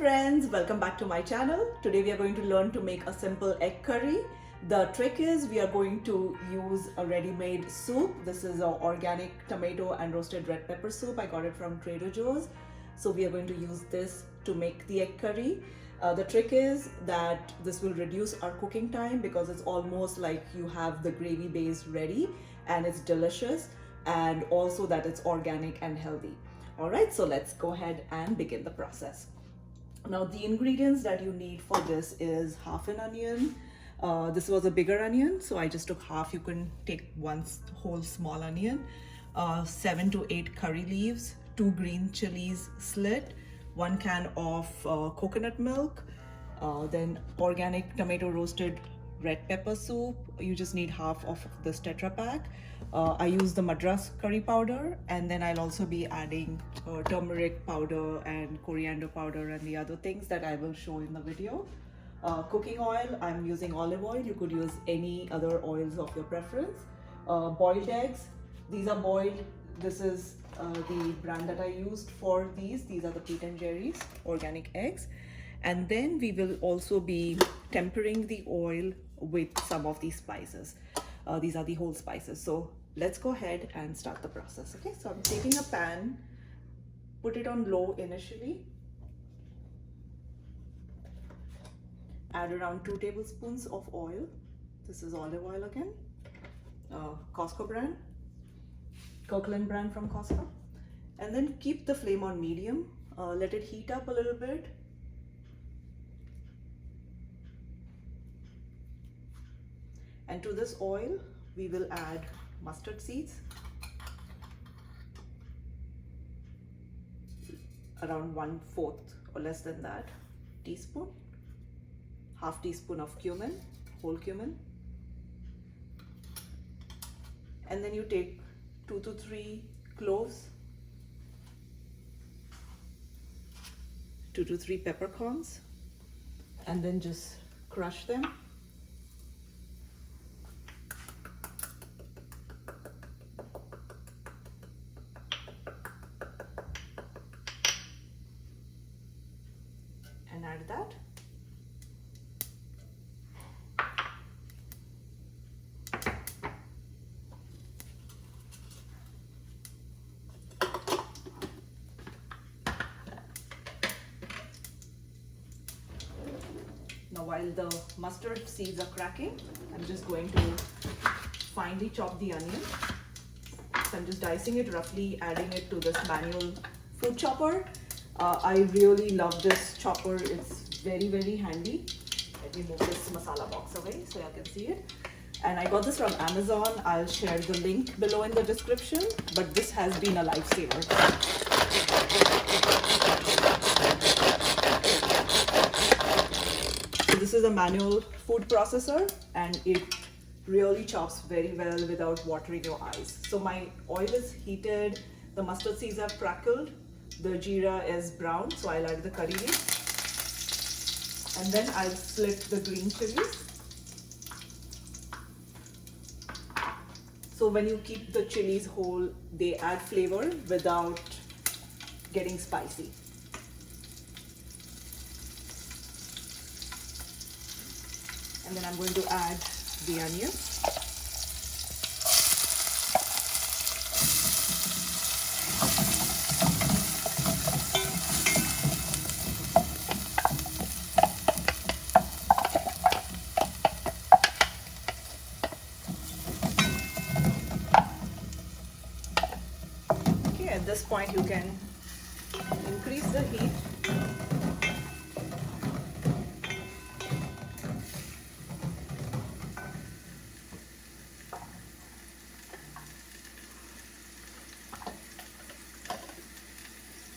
friends, welcome back to my channel. Today we are going to learn to make a simple egg curry. The trick is we are going to use a ready-made soup. This is an organic tomato and roasted red pepper soup. I got it from Trader Joe's. So we are going to use this to make the egg curry. The trick is that this will reduce our cooking time because it's almost like you have the gravy base ready and it's delicious, and also that it's organic and healthy. All right, so let's go ahead and begin the process. Now the ingredients that you need for this is half an onion. This was a bigger onion, so I just took half. You can take one whole small onion, 7 to 8 curry leaves, 2 green chilies slit, 1 can of coconut milk, then organic tomato roasted red pepper soup. You just need half of this Tetra Pak. I use the Madras curry powder, and then I'll also be adding turmeric powder and coriander powder and the other things that I will show in the video. Cooking oil, I'm using olive oil. You could use any other oils of your preference. Boiled eggs, these are boiled. This is the brand that I used for these. These are the Pete and Jerry's organic eggs. And then we will also be tempering the oil with some of these spices. These are the whole spices. So let's go ahead and start the process. Okay, so I'm taking a pan, put it on low initially, add around 2 tablespoons of oil. This is olive oil again, Costco brand, Kirkland brand from Costco. And then keep the flame on medium, let it heat up a little bit. And to this oil, we will add mustard seeds, around 1/4 or less than that teaspoon, half teaspoon of cumin, whole cumin. And then you take 2 to 3 cloves, 2 to 3 peppercorns, and then just crush them. And add that. Now while the mustard seeds are cracking, I'm just going to finely chop the onion. So I'm just dicing it roughly, adding it to this manual food chopper. I really love this chopper. It's very, very handy. Let me move this masala box away so you can see it. And I got this from Amazon. I'll share the link below in the description, but this has been a lifesaver. So this is a manual food processor, and it really chops very well without watering your eyes. So my oil is heated, the mustard seeds have crackled, the jeera is brown, so I'll add the curry leaves, and then I'll slit the green chilies. So when you keep the chilies whole, they add flavor without getting spicy. And then I'm going to add the onion. Okay, at this point you can increase the heat.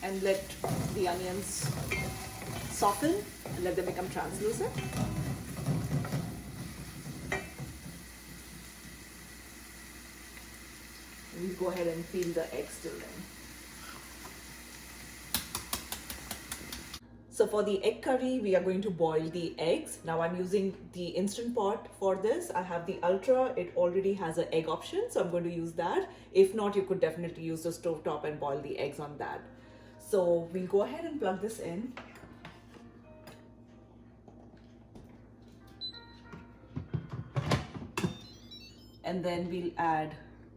And let the onions soften and let them become translucent. And we'll go ahead and peel the eggs till then. So for the egg curry, we are going to boil the eggs. Now I'm using the Instant Pot for this. I have the Ultra. It already has an egg option, so I'm going to use that. If not, you could definitely use the stovetop and boil the eggs on that. So we'll go ahead and plug this in. and then we'll add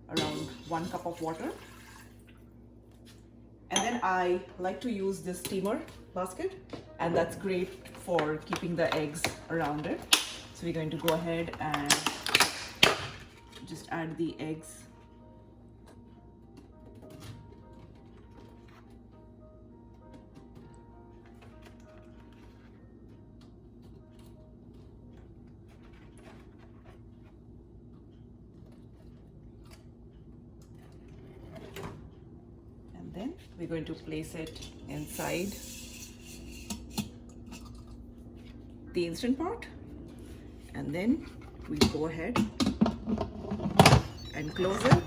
around 1 cup of water. And then I like to use this steamer basket, and that's great for keeping the eggs around it. So we're going to go ahead and just add the eggs. And then we're going to place it inside the Instant Pot, and then we go ahead and close it,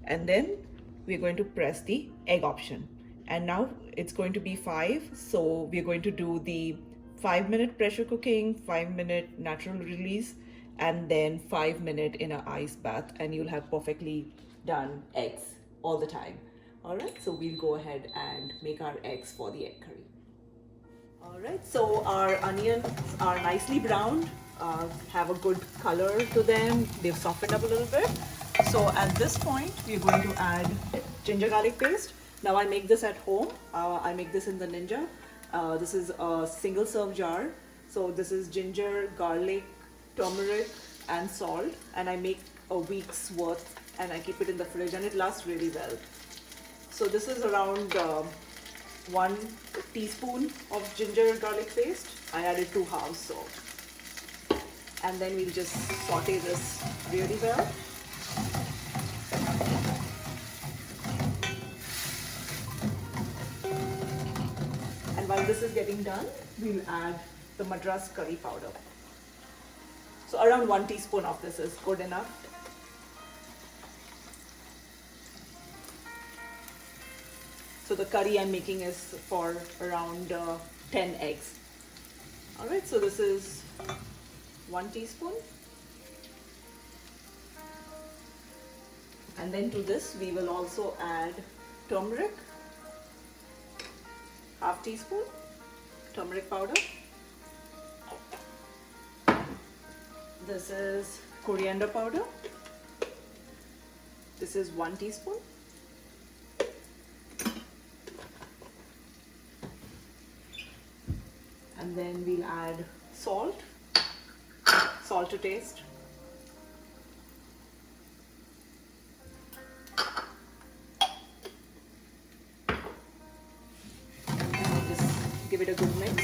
and then we're going to press the egg option. And now it's going to be 5, so we're going to do the 5-minute pressure cooking, 5-minute natural release, and then 5-minute in an ice bath, and you'll have perfectly done eggs all the time. All right, so we'll go ahead and make our eggs for the egg curry. All right, so our onions are nicely browned, have a good color to them. They've softened up a little bit. So at this point, we're going to add ginger garlic paste. Now I make this at home. I make this in the Ninja. This is a single serve jar. So this is ginger, garlic, turmeric, and salt. And I make a week's worth, and I keep it in the fridge, and it lasts really well. So this is around 1 teaspoon of ginger garlic paste. I added 2 halves, so. And then we'll just saute this really well. And while this is getting done, we'll add the Madras curry powder. So around 1 teaspoon of this is good enough. So the curry I'm making is for around 10 eggs. All right, so this is 1 teaspoon. And then to this, we will also add turmeric, half teaspoon, turmeric powder. This is coriander powder. This is 1 teaspoon. And then we'll add salt to taste. And just give it a good mix.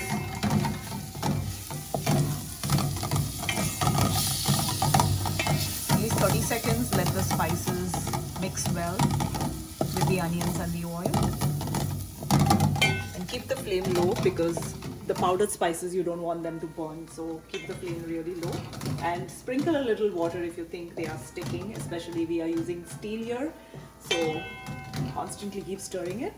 At least 30 seconds, let the spices mix well with the onions and the oil. And keep the flame low, because the powdered spices, you don't want them to burn, so keep the flame really low, and sprinkle a little water if you think they are sticking. Especially we are using steel here, so constantly keep stirring it.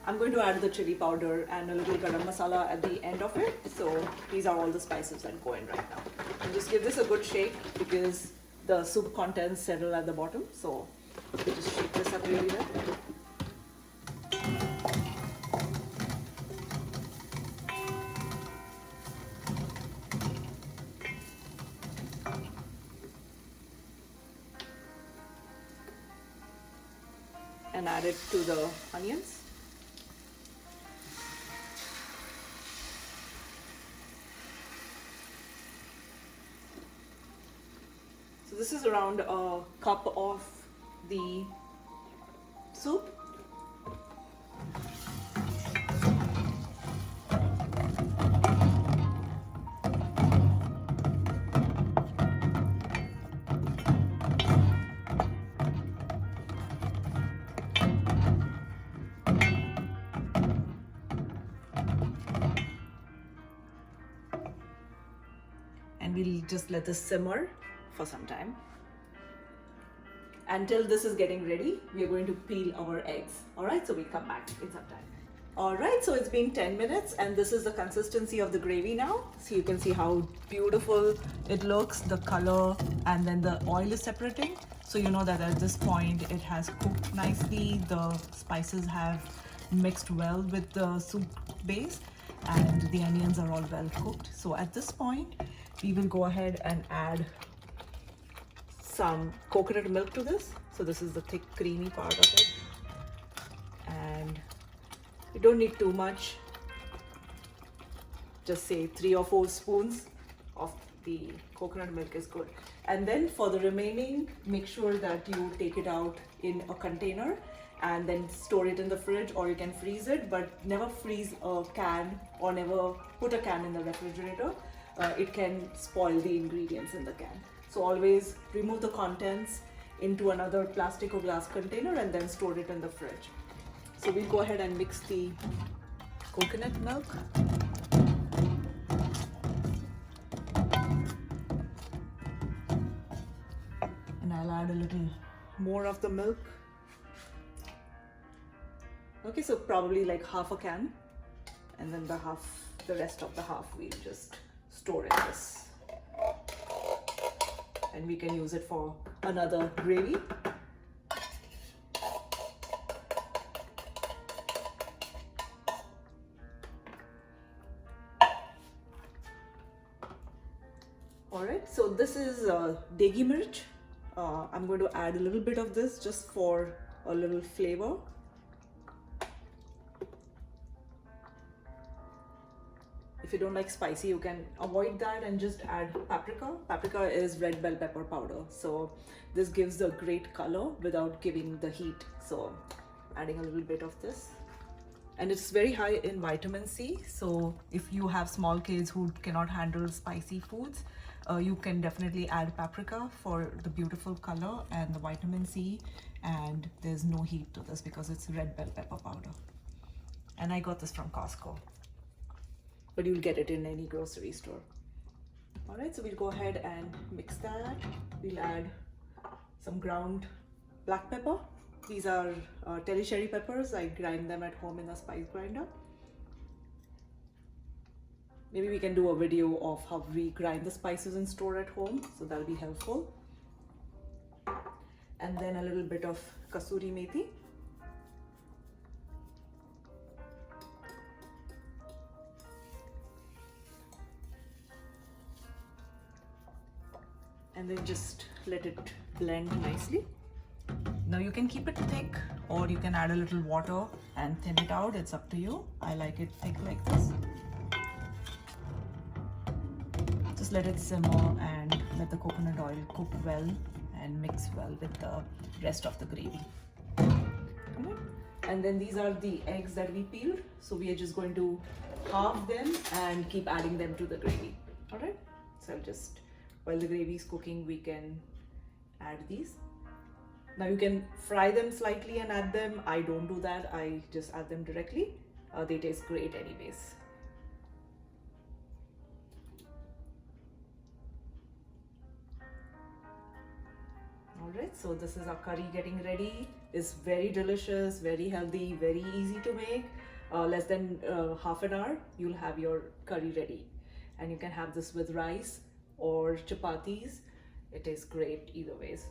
I'm going to add the chili powder and a little garam masala at the end of it. So these are all the spices that go in right now. And just give this a good shake, because the soup contents settle at the bottom, so just shake this up really well. And add it to the onions. So this is around a cup of the soup. And we'll just let this simmer for some time. Until this is getting ready, we are going to peel our eggs. All right, so we'll come back in some time. All right, so it's been 10 minutes, and this is the consistency of the gravy now. So you can see how beautiful it looks, the color, and then the oil is separating. So you know that at this point it has cooked nicely. The spices have mixed well with the soup base. and the onions are all well cooked. So at this point, we will go ahead and add some coconut milk to this. So this is the thick, creamy part of it. And you don't need too much. Just say 3 or 4 spoons of the coconut milk is good. And then for the remaining, make sure that you take it out in a container and then store it in the fridge, or you can freeze it, but never freeze a can or never put a can in the refrigerator. It can spoil the ingredients in the can. So always remove the contents into another plastic or glass container and then store it in the fridge. So we'll go ahead and mix the coconut milk. And I'll add a little more of the milk. Okay, so probably like half a can, and then the rest of the half we'll just store in this. And we can use it for another gravy. Alright, so this is degi mirch. I'm going to add a little bit of this just for a little flavor. If you don't like spicy, you can avoid that and just add paprika. Paprika is red bell pepper powder. So this gives the great color without giving the heat. So adding a little bit of this. And it's very high in vitamin C. So if you have small kids who cannot handle spicy foods, you can definitely add paprika for the beautiful color and the vitamin C. And there's no heat to this because it's red bell pepper powder. And I got this from Costco, but you'll get it in any grocery store. All right, so we'll go ahead and mix that. We'll add some ground black pepper. These are Terry cherry peppers. I grind them at home in a spice grinder. Maybe we can do a video of how we grind the spices and store at home, so that'll be helpful. And then a little bit of kasuri methi. And then just let it blend nicely. Now you can keep it thick, or you can add a little water and thin it out. It's up to you. I like it thick like this. Just let it simmer and let the coconut oil cook well and mix well with the rest of the gravy. And then these are the eggs that we peeled. So we are just going to halve them and keep adding them to the gravy. All right. So I'll just, while the gravy is cooking, we can add these. Now you can fry them slightly and add them. I don't do that. I just add them directly. They taste great anyways. Alright, so this is our curry getting ready. It's very delicious, very healthy, very easy to make. Less than half an hour, you'll have your curry ready. And you can have this with rice or chapatis. It tastes great either ways.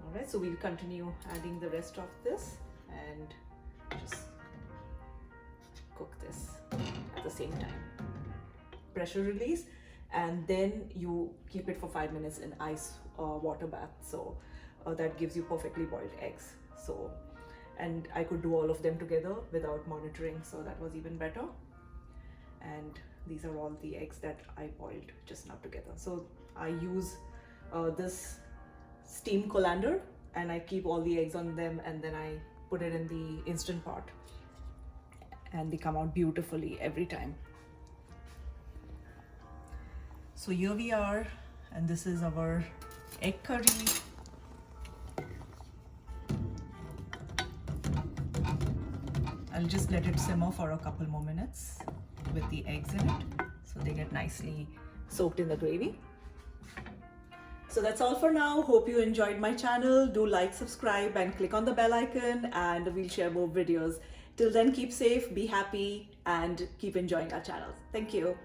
Alright, so we'll continue adding the rest of this and just cook this at the same time. Pressure release, and then you keep it for 5 minutes in ice water bath. So that gives you perfectly boiled eggs. So, and I could do all of them together without monitoring, so that was even better. And these are all the eggs that I boiled just now together. So I use this steam colander, and I keep all the eggs on them, and then I put it in the instant pot, and they come out beautifully every time. So here we are, and this is our egg curry. I'll just let it simmer for a couple more minutes with the eggs in it, so they get nicely soaked in the gravy. So that's all for now. Hope you enjoyed my channel. Do like, subscribe, and click on the bell icon, and we'll share more videos. Till then, keep safe, be happy, and keep enjoying our channel. Thank you.